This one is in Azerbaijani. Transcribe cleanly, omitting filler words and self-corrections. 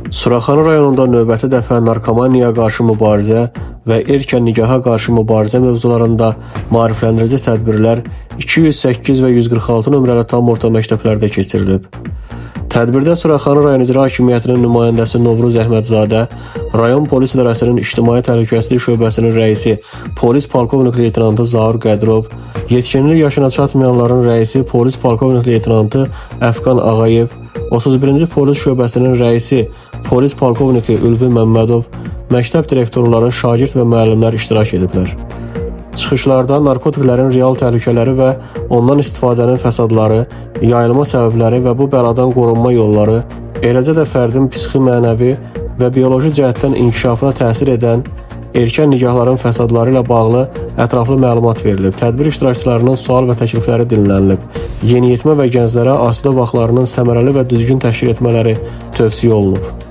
Suraxanı rayonunda növbəti dəfə narkomaniyaya qarşı mübarizə və erkən nikaha qarşı mübarizə mövzularında maarifləndirici tədbirlər 208 və 146 nömrəli tam orta məktəblərdə keçirilib. Tədbirdə Suraxanı rayon icra hakimiyyətinin nümayəndəsi Novruz Əhmədzadə, rayon polis idarəsinin ictimai təhlükəsizlik şöbəsinin rəisi polis polkovnik leytenantı Zaur Qədirov, yetkinlik yaşına çatmayanların rəisi polis polkovnik leytenantı Əfqan Ağayev, 31-ci polis şöbəsinin rəisi polis polkovniki Ülvi Məmmədov, məktəb direktorları, şagird və müəllimlər iştirak ediblər. Çıxışlarda narkotiklərin real təhlükələri və ondan istifadənin fəsadları, yayılma səbəbləri və bu bəladan qorunma yolları, eləcə də fərdin psixi, mənəvi və bioloji cəhətdən inkişafına təsir edən erkən nikahların fəsadları ilə bağlı ətraflı məlumat verilib. Tədbir iştirakçılarının sual və təklifləri dinlənilib. Yeniyetmə və gənclərə asudə vaxtlarının səmərəli və düzgün təşkil etmələri tövsiyə olunub.